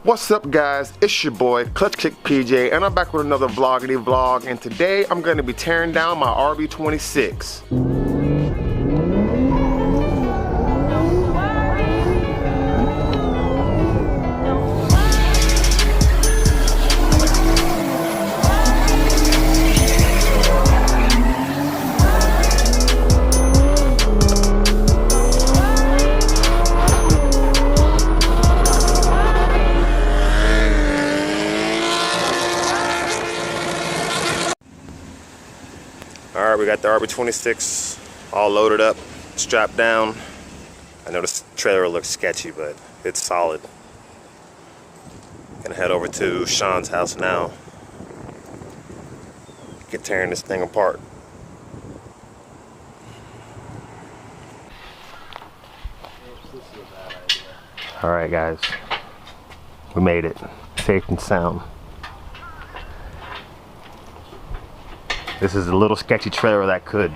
What's up guys, it's your boy Clutch Kick PJ and I'm back with another vloggity vlog, and today I'm going to be tearing down my RB26. Alright, we got the RB26 all loaded up, strapped down. I know this trailer looks sketchy, but it's solid. Gonna head over to Sean's house now. Get tearing this thing apart. Alright guys, we made it, safe and sound. This is a little sketchy trailer that could.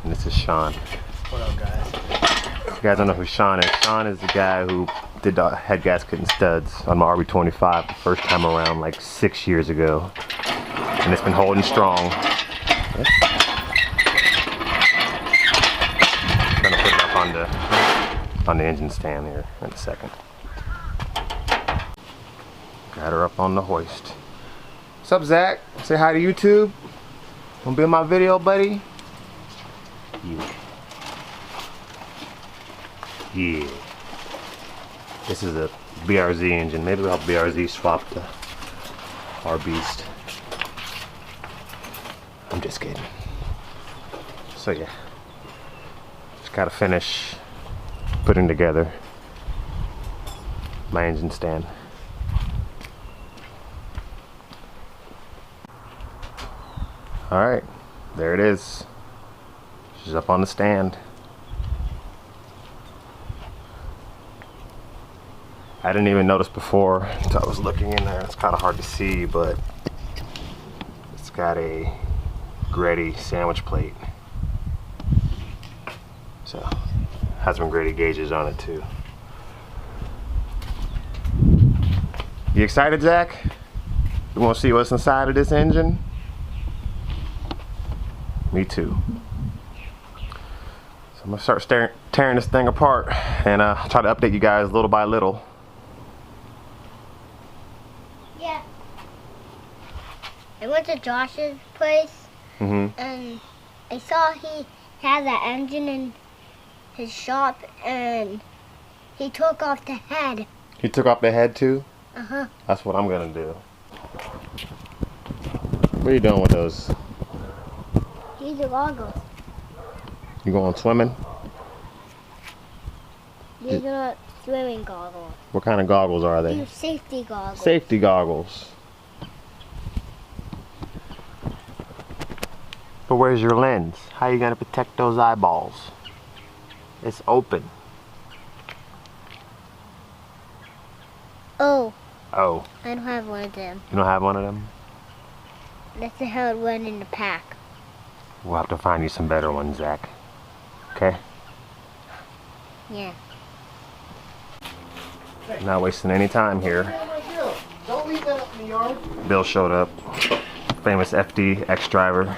And this is Sean. What up, guys? If you guys don't know who Sean is the guy who did the head gasket and studs on my RB25 the first time around like 6 years ago. And it's been holding strong. Yep. I'm gonna put it up on the engine stand here in a second. Got her up on the hoist. What's up, Zach? Say hi to YouTube. Wanna be in my video, buddy? Yeah. Yeah. This is a BRZ engine. Maybe we'll have BRZ swap the R-Beast. I'm just kidding. So yeah. Just gotta finish putting together my engine stand. Alright, there it is. She's up on the stand. I didn't even notice before until I was looking in there. It's kind of hard to see, but it's got a Greddy sandwich plate. So has some Greddy gauges on it too. You excited, Zach? You want to see what's inside of this engine? Me too. So I'm gonna start tearing this thing apart and try to update you guys little by little. Yeah. I went to Josh's place and I saw he had that engine in his shop and he took off the head. He took off the head too? Uh-huh. That's what I'm gonna do. What are you doing with those? These are goggles. You going swimming? These are not swimming goggles. What kind of goggles are they? These are safety goggles. Safety goggles. But where's your lens? How are you gonna protect those eyeballs? It's open. Oh. Oh. I don't have one of them. You don't have one of them? That's how it went in the pack. We'll have to find you some better ones, Zach. Okay? Yeah. Not wasting any time here. Don't leave that up in the yard. Bill showed up. Famous FD ex-driver.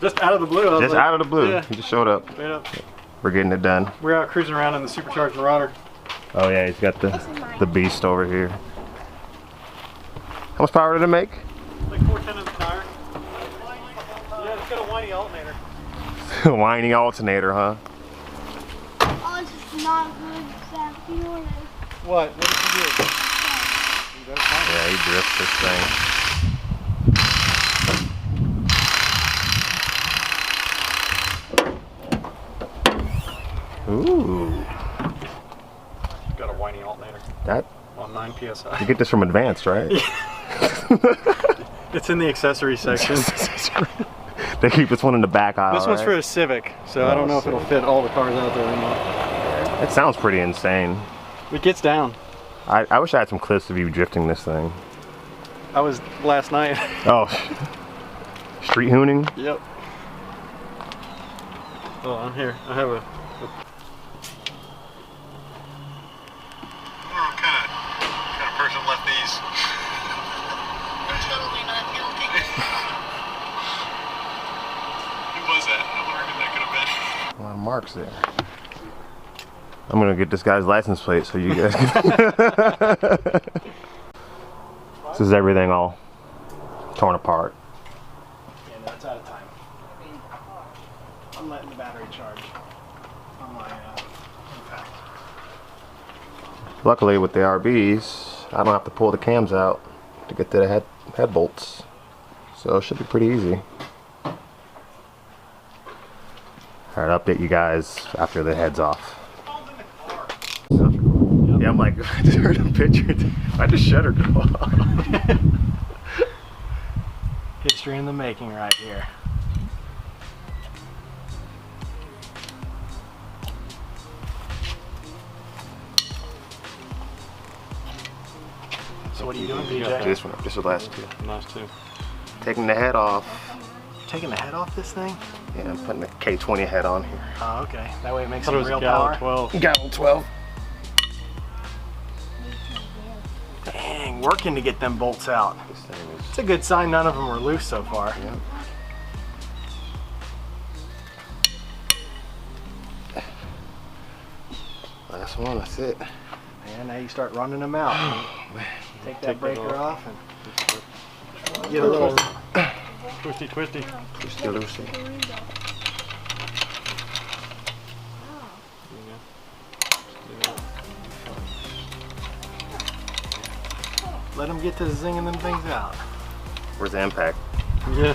Just out of the blue. Just out of the blue. Yeah. He just showed up. Straight up. We're getting it done. We're out cruising around in the supercharged Marauder. Oh yeah, he's got the beast over here. How much power did it make? Like 410 in the tire. Yeah, it's got a whiny alternator. Whiny alternator, huh? Oh, it's just not good, Zach. You know what? What? What did you do? Yeah, he drifts this thing. Ooh. Got a whiny alternator. That? On 9 PSI. You get this from Advanced, right? It's in the accessory section. They keep this one in the back aisle. This one's right? for a Civic, so I don't know if it'll fit all the cars out there or not. It sounds pretty insane. It gets down. I wish I had some clips of you drifting this thing. I was last night. Oh. Street hooning? Yep. Oh, I'm here. I have a... What kind of person left these? I'm totally not guilty. Who was that? I wonder who that could have been. A lot of marks there. I'm gonna get this guy's license plate so you guys can. This is everything all torn apart. Yeah, no, it's out of time. I'm letting the battery charge on my impact. Luckily with the RBs, I don't have to pull the cams out to get to the head bolts. So it should be pretty easy. Alright, I'll update you guys after the head's off. Yeah, I'm like, I just heard a picture. I just shut her go off. History in the making right here. So what are you doing, BJ? This one, this was the last two. Nice too. Taking the head off. Taking the head off this thing? Yeah, I'm putting the K20 head on here. Oh, okay. That way it makes I thought it some was real a power. gallon 12. Gallon 12. Dang, working to get them bolts out. This thing is. It's a good sign none of them were loose so far. Yeah. Last one, that's it. And now you start running them out. Take that breaker off and get a little. Twisty, twisty. Twisty loosey. Let them get to zinging them things out. Where's the impact? Yeah.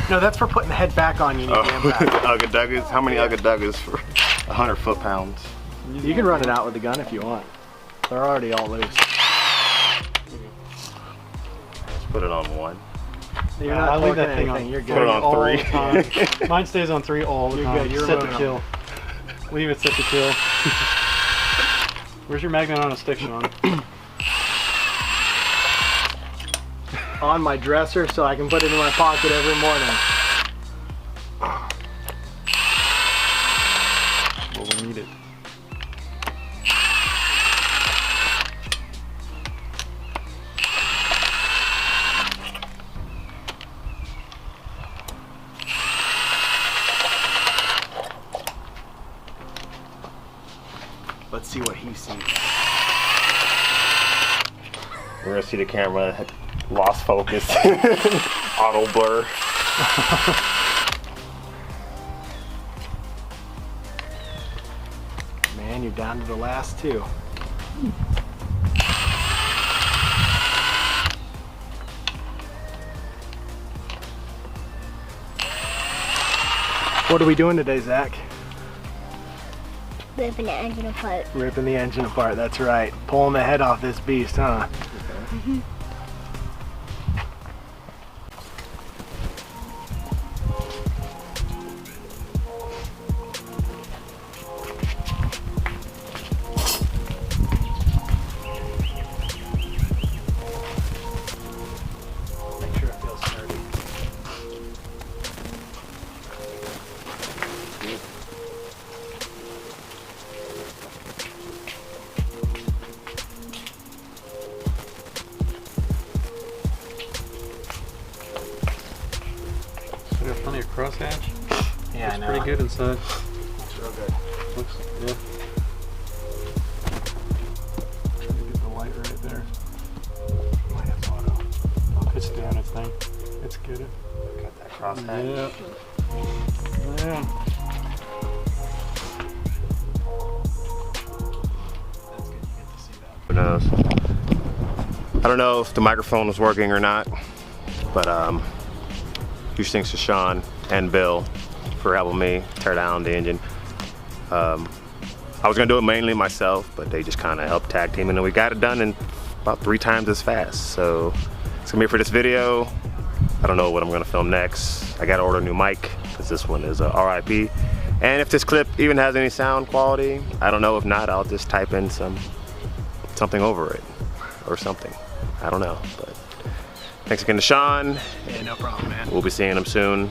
No, that's for putting the head back on. You need the impact. Ugga Duggas? How many Ugga Duggas for 100 foot-pounds? You can run it out with the gun if you want. They're already all loose. Let's put it on one. You're I not leave torquing that thing anything. on. You're Put it good. on all 3. the time. Mine stays on 3 all the You're time. good. You're set to moving kill. Leave it set to kill. Where's your magnet on a stick, Sean? On my dresser so I can put it in my pocket every morning. Well, we need it. Let's see what he sees. We're gonna see the camera lost focus. Auto blur. Man, you're down to the last two. What are we doing today, Zach? Ripping the engine apart. Ripping the engine apart, that's right. Pulling the head off this beast, huh? Make sure it feels sturdy. So there's plenty of crosshatch. Yeah, I It's know. pretty good inside. Looks real good. Looks, yeah. Try to get the light right there. Might have auto. It's doing its thing. It's good. Got that crosshatch. Yeah. Yeah. That's good. You get to see that. Who knows? I don't know if the microphone was working or not, but huge thanks to Sean and Bill for helping me tear down the engine. I was gonna do it mainly myself, but they just kind of helped tag team, and then we got it done in about 3 times as fast. So it's gonna be it for this video. I don't know what I'm gonna film next. I gotta order a new mic because this one is a RIP. And if this clip even has any sound quality, I don't know. If not, I'll just type in something over it or something. I don't know, but Thanks again to Sean. Yeah, no problem, man. We'll be seeing him soon.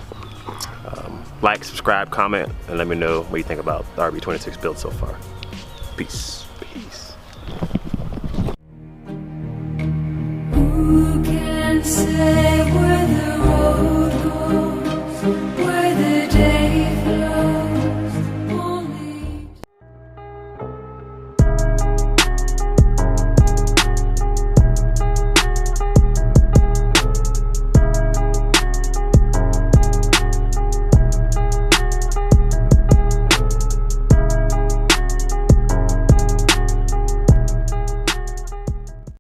Like, subscribe, comment, and let me know what you think about the RB26 build so far. Peace. Peace. Who can say